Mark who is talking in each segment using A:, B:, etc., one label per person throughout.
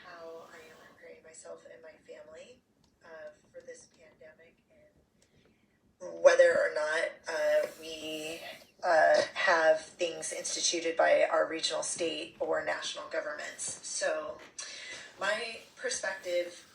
A: how I am preparing myself and my family for this pandemic, and whether or not we have things instituted by our regional, state, or national governments. So, my perspective,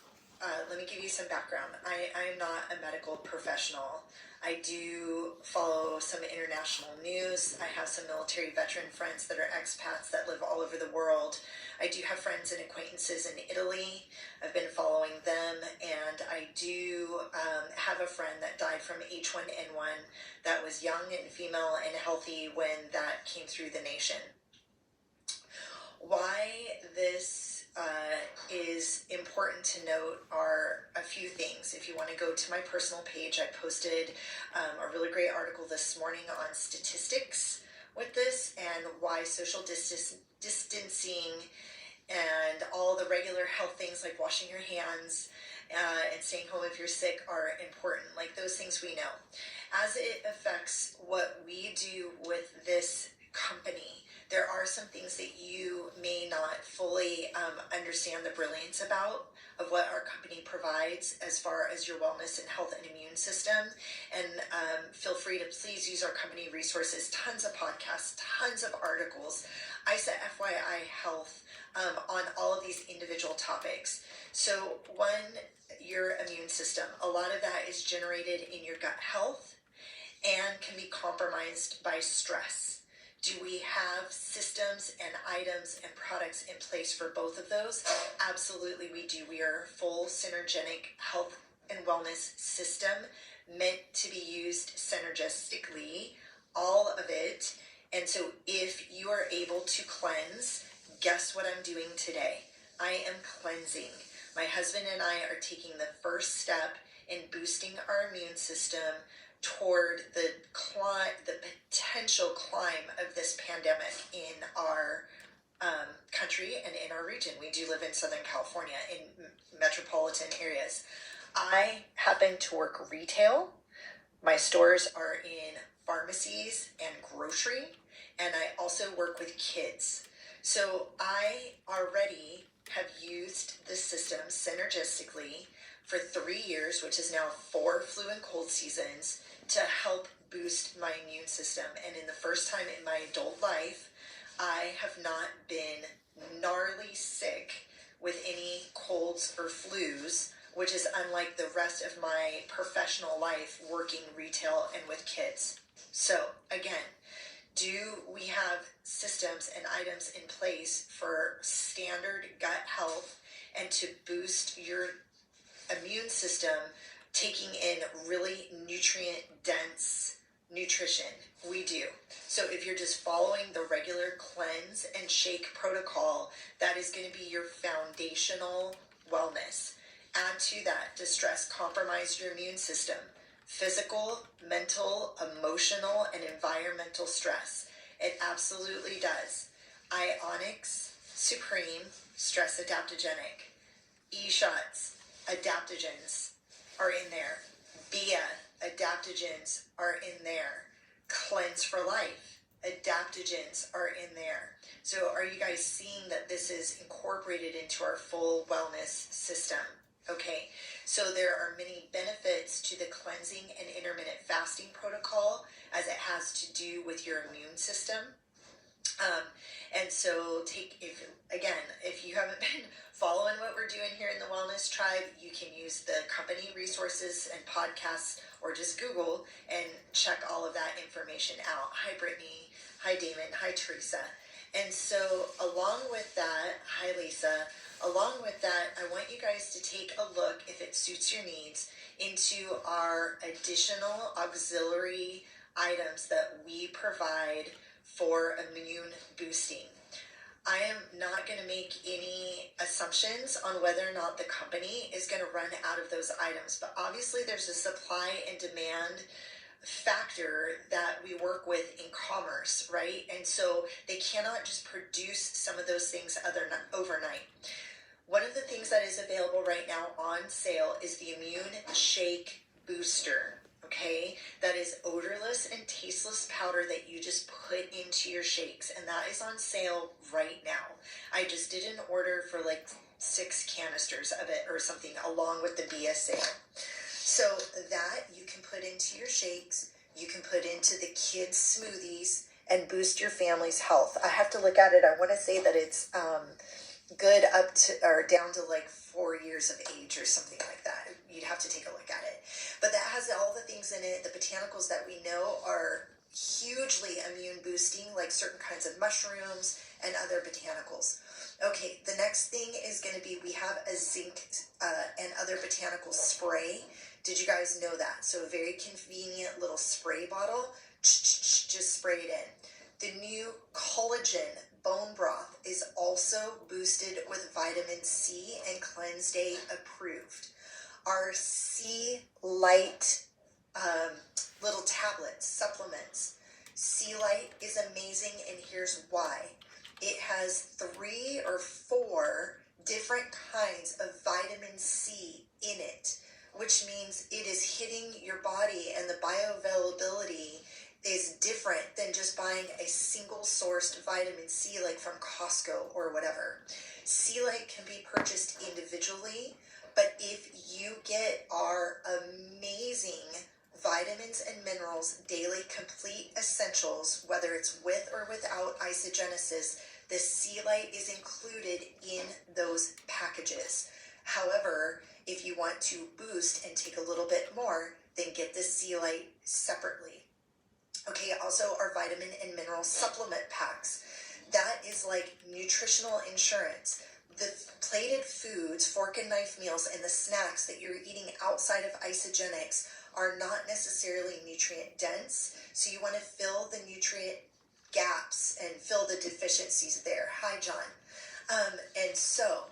A: let me give you some background. I am not a medical professional. I do follow some international news. I have some military veteran friends that are expats that live all over the world. I do have friends and acquaintances in Italy. I've been following them, and I do have a friend that died from H1N1 that was young and female and healthy when that came through the nation. Why this is important to note are a few things. If you want to go to my personal page, I posted a really great article this morning on statistics with this and why social distancing and all the regular health things like washing your hands and staying home if you're sick are important. Like those things we know. As it affects what we do with this company, there are some things that you may not fully understand the brilliance about of what our company provides as far as your wellness and health and immune system. And feel free to please use our company resources, tons of podcasts, tons of articles. I set FYI Health on all of these individual topics. So one, your immune system, a lot of that is generated in your gut health and can be compromised by stress. Do we have systems and items and products in place for both of those? Absolutely we do. We are a full synergetic health and wellness system meant to be used synergistically, all of it. And so if you are able to cleanse, guess what I'm doing today? I am cleansing. My husband and I are taking the first step in boosting our immune system toward the potential climb of this pandemic in our country and in our region. We do live in Southern California in metropolitan areas. I happen to work retail. My stores are in pharmacies and grocery, and I also work with kids. So I already have used the system synergistically for 3 years, which is now 4 flu and cold seasons, to help boost my immune system. And in the first time in my adult life, I have not been gnarly sick with any colds or flus, which is unlike the rest of my professional life working retail and with kids. So again, do we have systems and items in place for standard gut health and to boost your immune system, taking in really nutrient-dense nutrition? We do. So if you're just following the regular cleanse and shake protocol, that is going to be your foundational wellness. Add to that, does stress compromise your immune system? Physical, mental, emotional, and environmental stress. It absolutely does. Ionix Supreme, stress adaptogenic. E-shots, adaptogens are in there. BIA, adaptogens are in there. Cleanse for Life, adaptogens are in there. So are you guys seeing that this is incorporated into our full wellness system? Okay, so there are many benefits to the cleansing and intermittent fasting protocol as it has to do with your immune system. And so if you haven't been following what we're doing here in the Wellness Tribe, you can use the company resources and podcasts or just Google and check all of that information out. Hi, Brittany. Hi, Damon. Hi, Teresa. And so along with that, hi, Lisa. Along with that, I want you guys to take a look, if it suits your needs, into our additional auxiliary items that we provide for immune boosting. I am not going to make any assumptions on whether or not the company is going to run out of those items, but obviously there's a supply and demand factor that we work with in commerce, right? And so they cannot just produce some of those things overnight. One of the things that is available right now on sale is the Immune Shake Booster. Okay, that is odorless and tasteless powder that you just put into your shakes, and that is on sale right now. I just did an order for like 6 canisters of it or something along with the BSA. So that you can put into your shakes, you can put into the kids' smoothies and boost your family's health. I have to look at it. I want to say that it's good up to or down to like 4 years of age or something like that. You'd have to take a look at it. But that has all the things in it, the botanicals that we know are hugely immune boosting, like certain kinds of mushrooms and other botanicals. Okay, the next thing is going to be, we have a zinc and other botanical spray. Did you guys know that? So a very convenient little spray bottle, just spray it in. The new collagen bone broth is also boosted with vitamin C and Cleanse Day approved. Our C Light little tablets, supplements. C Light is amazing, and here's why. It has 3 or 4 different kinds of vitamin C in it, which means it is hitting your body, and the bioavailability is different than just buying a single sourced vitamin C like from Costco or whatever. C Light can be purchased individually, but if you get our amazing vitamins and minerals daily complete essentials, whether it's with or without isogenesis, the C Light is included in those packages. However, if you want to boost and take a little bit more, then get the C Light separately. Okay, also our vitamin and mineral supplement packs. That is like nutritional insurance. The plated foods, fork and knife meals, and the snacks that you're eating outside of isogenics are not necessarily nutrient dense, so you want to fill the nutrient gaps and fill the deficiencies there. Hi, John. And so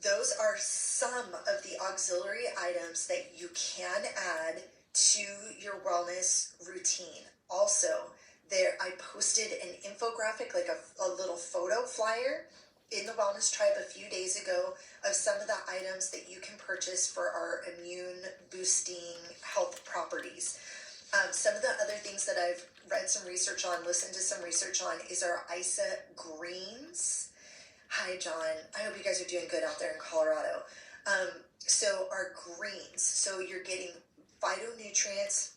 A: those are some of the auxiliary items that you can add to your wellness routine. Also, there I posted an infographic, like a little photo flyer in the Wellness Tribe a few days ago of some of the items that you can purchase for our immune boosting health properties. Some of the other things that I've read some research on, listened to some research on, is our ISA greens. Hi, John. I hope you guys are doing good out there in Colorado. So our greens, so you're getting phytonutrients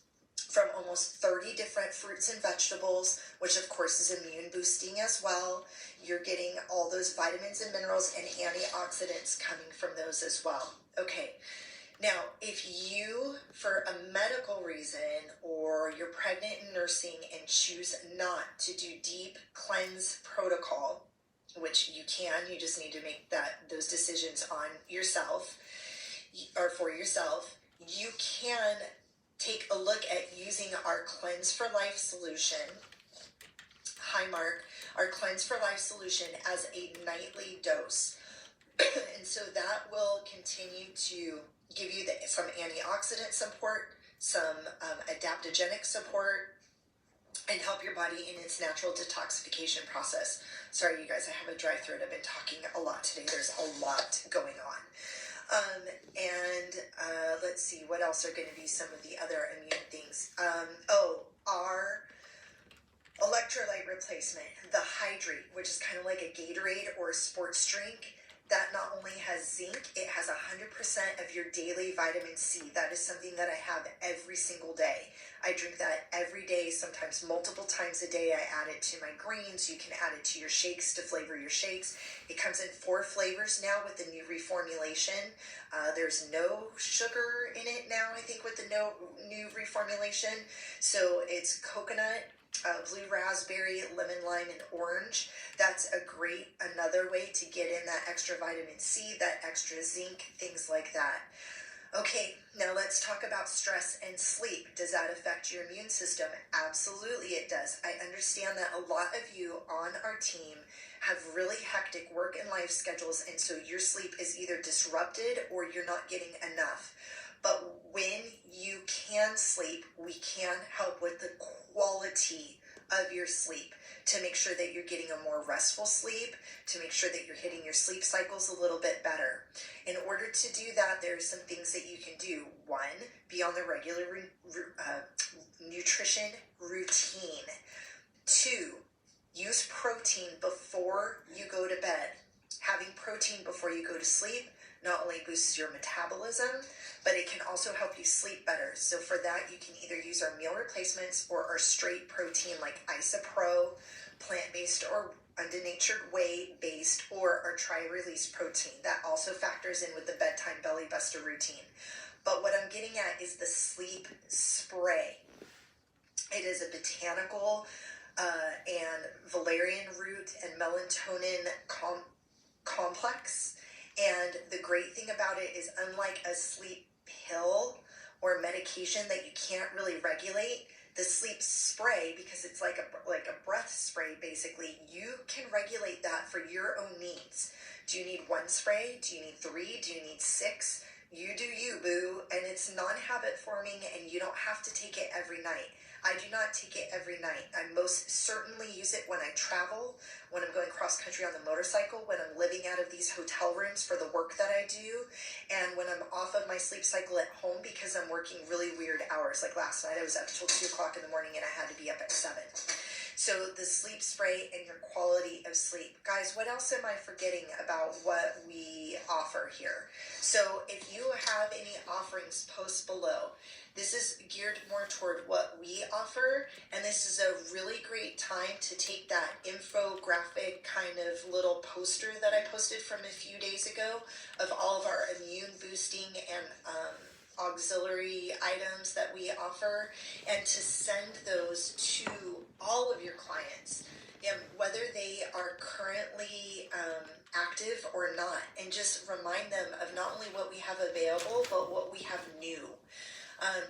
A: from almost 30 different fruits and vegetables, which of course is immune boosting as well. You're getting all those vitamins and minerals and antioxidants coming from those as well. Okay, now if you, for a medical reason, or you're pregnant and nursing and choose not to do deep cleanse protocol, which you can, you just need to make those decisions on yourself or for yourself, you can take a look at using our Cleanse for Life solution. Hi, Mark. Our Cleanse for Life solution as a nightly dose. And so that will continue to give you some antioxidant support, some adaptogenic support, and help your body in its natural detoxification process. Sorry, you guys, I have a dry throat. I've been talking a lot today. There's a lot going on. Let's see, what else are going to be some of the other immune things? Our electrolyte replacement, the Hydrate, which is kind of like a Gatorade or a sports drink. That not only has zinc, it has 100% of your daily vitamin C. That is something that I have every single day. I drink that every day, sometimes multiple times a day. I add it to my greens. You can add it to your shakes to flavor your shakes. It comes in 4 flavors now with the new reformulation. There's no sugar in it now, I think, with the new reformulation. So it's coconut, blue raspberry, lemon, lime, and orange. That's another way to get in that extra vitamin C, that extra zinc, things like that. Okay, now let's talk about stress and sleep. Does that affect your immune system? Absolutely it does. I understand that a lot of you on our team have really hectic work and life schedules, and so your sleep is either disrupted or you're not getting enough. But when you can sleep, we can help with the quality of your sleep, to make sure that you're getting a more restful sleep, to make sure that you're hitting your sleep cycles a little bit better. In order to do that, there are some things that you can do. One, be on the regular nutrition routine. Two, use protein before you go to bed. Having protein before you go to sleep not only boosts your metabolism, but it can also help you sleep better. So for that, you can either use our meal replacements or our straight protein like Isopro, plant-based or undenatured whey-based, or our tri-release protein. That also factors in with the bedtime belly buster routine. But what I'm getting at is the sleep spray. It is a botanical and valerian root and melatonin complex. And the great thing about it is, unlike a sleep pill or medication that you can't really regulate, the sleep spray, because it's like a breath spray basically, you can regulate that for your own needs. Do you need one spray? Do you need 3? Do you need 6? You do you, boo. And it's non-habit forming, and you don't have to take it every night. I do not take it every night. I most certainly use it when I travel, when I'm going cross country on the motorcycle, when I'm living out of these hotel rooms for the work that I do, and when I'm off of my sleep cycle at home because I'm working really weird hours. Like last night, I was up till 2 o'clock in the morning and I had to be up at 7. So the sleep spray and your quality of sleep. Guys, what else am I forgetting about what we offer here? So if you have any offerings, post below. This is geared more toward what we offer, and this is a really great time to take that infographic kind of little poster that I posted from a few days ago of all of our immune boosting and auxiliary items that we offer, and to send those to all of your clients, whether they are currently active or not, and just remind them of not only what we have available, but what we have new.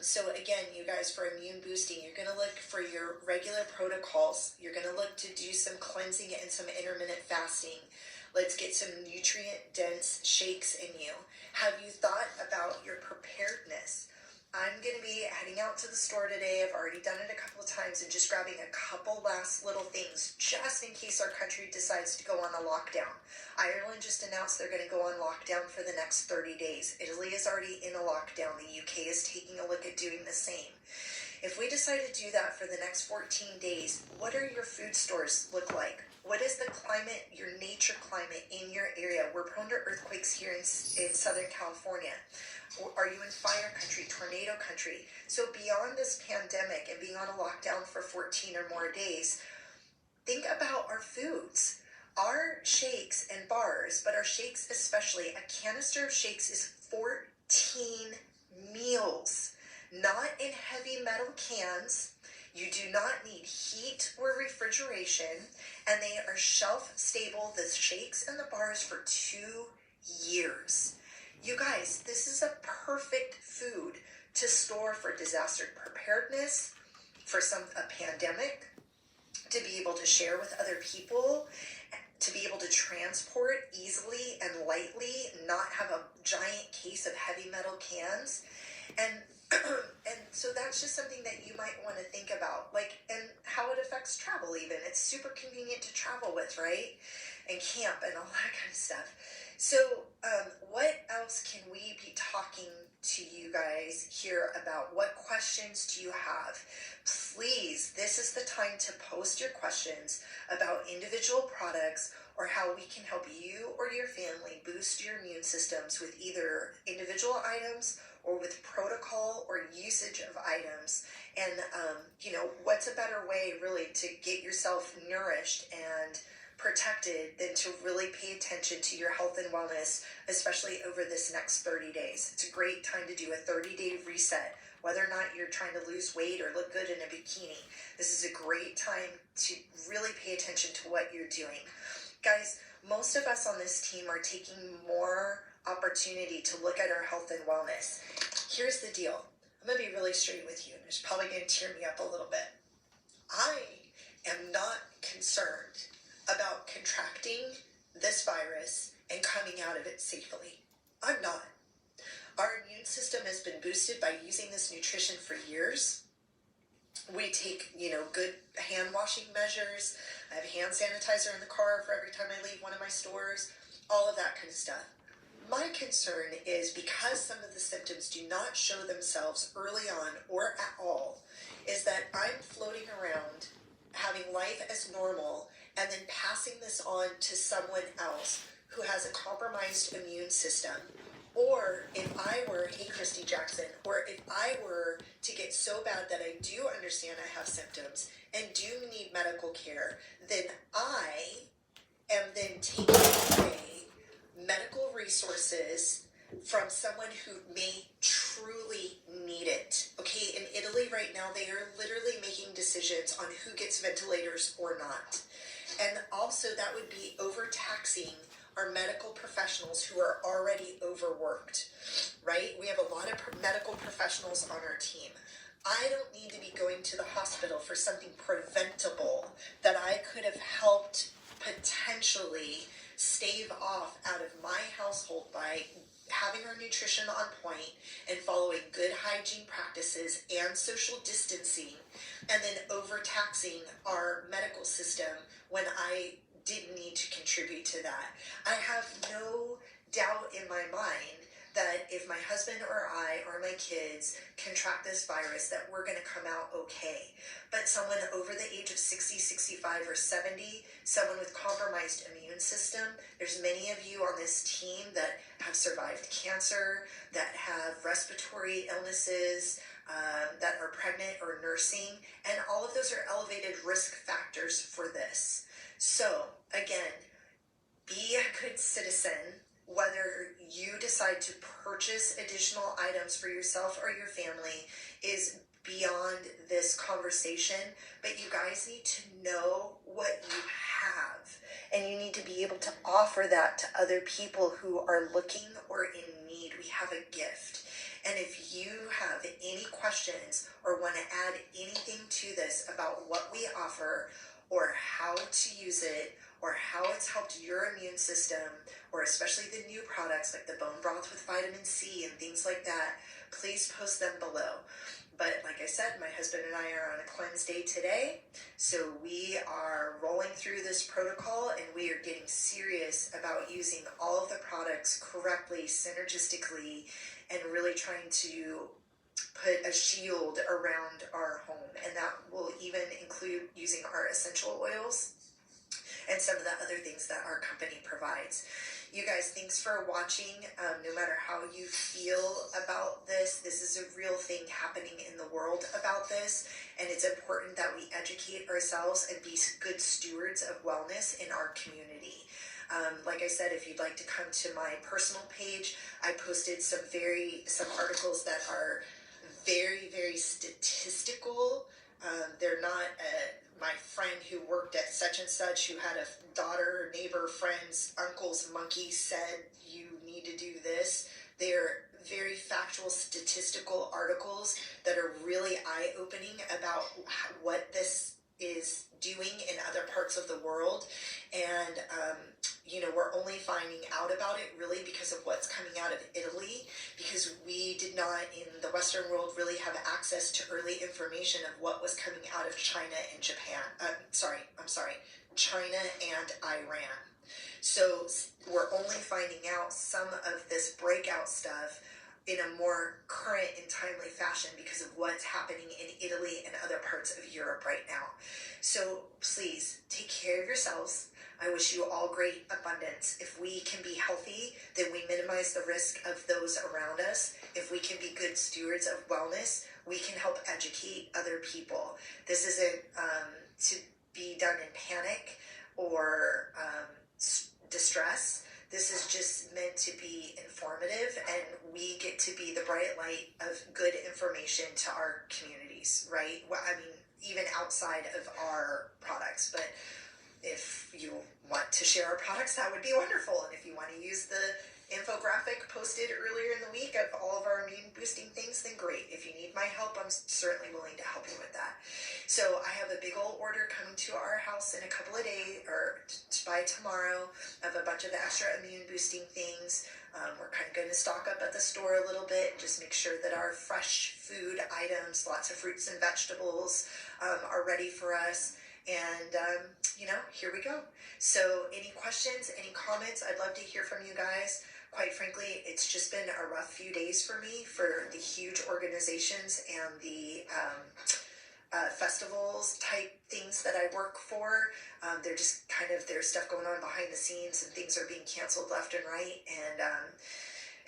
A: So again, you guys, for immune boosting, you're going to look for your regular protocols. You're going to look to do some cleansing and some intermittent fasting. Let's get some nutrient-dense shakes in you. Have you thought about your preparedness? I'm going to be heading out to the store today. I've already done it a couple of times, and just grabbing a couple last little things just in case our country decides to go on a lockdown. Ireland just announced they're going to go on lockdown for the next 30 days. Italy is already in a lockdown. The UK is taking a look at doing the same. If we decide to do that for the next 14 days, what are your food stores look like? What is the climate, your nature climate in your area? We're prone to earthquakes here in Southern California. Are you in fire country, tornado country? So beyond this pandemic and being on a lockdown for 14 or more days, think about our foods. Our shakes and bars, but our shakes especially, a canister of shakes is 14 meals, not in heavy metal cans. You do not need heat or refrigeration, and they are shelf stable, the shakes and the bars, for 2 years. You guys, this is a perfect food to store for disaster preparedness, for a pandemic, to be able to share with other people, to be able to transport easily and lightly, not have a giant case of heavy metal cans. And so that's just something that you might want to think about, and how it affects travel even. It's super convenient to travel with, right? And camp and all that kind of stuff. So what else can we be talking to you guys here about? What questions do you have? Please, this is the time to post your questions about individual products or how we can help you or your family boost your immune systems with either individual items or with protocol or usage of items. And, what's a better way really to get yourself nourished and protected than to really pay attention to your health and wellness, especially over this next 30 days. It's a great time to do a 30-day reset. Whether or not you're trying to lose weight or look good in a bikini, this is a great time to really pay attention to what you're doing. Guys, most of us on this team are taking more opportunity to look at our health and wellness. Here's the deal. I'm going to be really straight with you, and it's probably going to tear me up a little bit. I am not concerned about contracting this virus and coming out of it safely. I'm not. Our immune system has been boosted by using this nutrition for years. We take, good hand washing measures. I have hand sanitizer in the car for every time I leave one of my stores, all of that kind of stuff. My concern is because some of the symptoms do not show themselves early on or at all, is that I'm floating around having life as normal and then passing this on to someone else who has a compromised immune system. Or if I were, hey Christy Jackson, or if I were to get so bad that I do understand I have symptoms and do need medical care, then I am then taking away medical resources from someone who may truly need it. Okay, in Italy right now, they are literally making decisions on who gets ventilators or not. And also that would be overtaxing our medical professionals who are already overworked, right? We have a lot of medical professionals on our team. I don't need to be going to the hospital for something preventable that I could have helped potentially stave off out of my household by having our nutrition on point and following good hygiene practices and social distancing, and then overtaxing our medical system when I didn't need to contribute to that. I have no doubt in my mind that if my husband or I or my kids contract this virus, that we're going to come out okay. But someone over the age of 60, 65, or 70, someone with compromised immune system, there's many of you on this team that have survived cancer, that have respiratory illnesses, that are pregnant or nursing, and all of those are elevated risk factors for this. So, again, be a good citizen. Whether you decide to purchase additional items for yourself or your family is beyond this conversation, but you guys need to know what you have, and you need to be able to offer that to other people who are looking or in need. We have a gift. And if you have any questions or want to add anything to this about what we offer or how to use it or how it's helped your immune system, or especially the new products like the bone broth with vitamin C and things like that, please post them below. But like I said, my husband and I are on a cleanse day today, so we are rolling through this protocol and we are getting serious about using all of the products correctly, synergistically, and really trying to put a shield around our home. And that will even include using our essential oils and some of the other things that our company provides. You guys, thanks for watching. No matter how you feel about this is a real thing happening in the world about this, and it's important that we educate ourselves and be good stewards of wellness in our community. Like I said, if you'd like to come to my personal page, I posted some articles that are very, very statistical. They're not my friend who worked at such and such, who had a daughter, neighbor, friend's uncle's monkey said you need to do this. They're very factual, statistical articles that are really eye-opening about what this is doing in other parts of the world. And we're only finding out about it really because of what's coming out of Italy, because we did not in the Western world really have access to early information of what was coming out of China and Japan. China and Iran. So we're only finding out some of this breakout stuff in a more current and timely fashion because of what's happening in Italy and other parts of Europe right now. So please take care of yourselves. I wish you all great abundance. If we can be healthy, then we minimize the risk of those around us. If we can be good stewards of wellness, we can help educate other people. This isn't to be done in panic or distress. This is just meant to be informative, and we get to be the bright light of good information to our communities, right? Well, I mean, even outside of our products, but if you want to share our products, that would be wonderful. And if you want to use the infographic posted earlier in the week of all of our immune boosting things, then great. If you need my help, I'm certainly willing to help you with that. So I have a big old order coming to our house in a couple of days, or by tomorrow, of a bunch of extra immune boosting things. We're kind of going to stock up at the store a little bit, just make sure that our fresh food items, lots of fruits and vegetables, are ready for us. And, here we go. So any questions, any comments, I'd love to hear from you guys. Quite frankly, it's just been a rough few days for me, for the huge organizations and the festivals type things that I work for. They're just there's stuff going on behind the scenes, and things are being canceled left and right,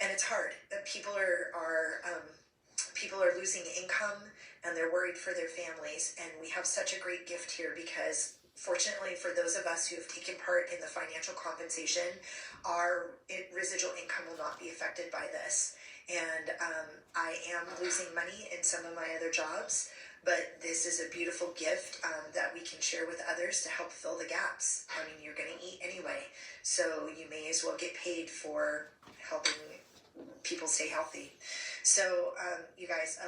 A: and it's hard. People are losing income, and they're worried for their families. And we have such a great gift here, because fortunately for those of us who have taken part in the financial compensation, our residual income will not be affected by this. And I am losing money in some of my other jobs, but this is a beautiful gift that we can share with others to help fill the gaps. I mean, you're going to eat anyway, so you may as well get paid for helping people stay healthy. So, you guys,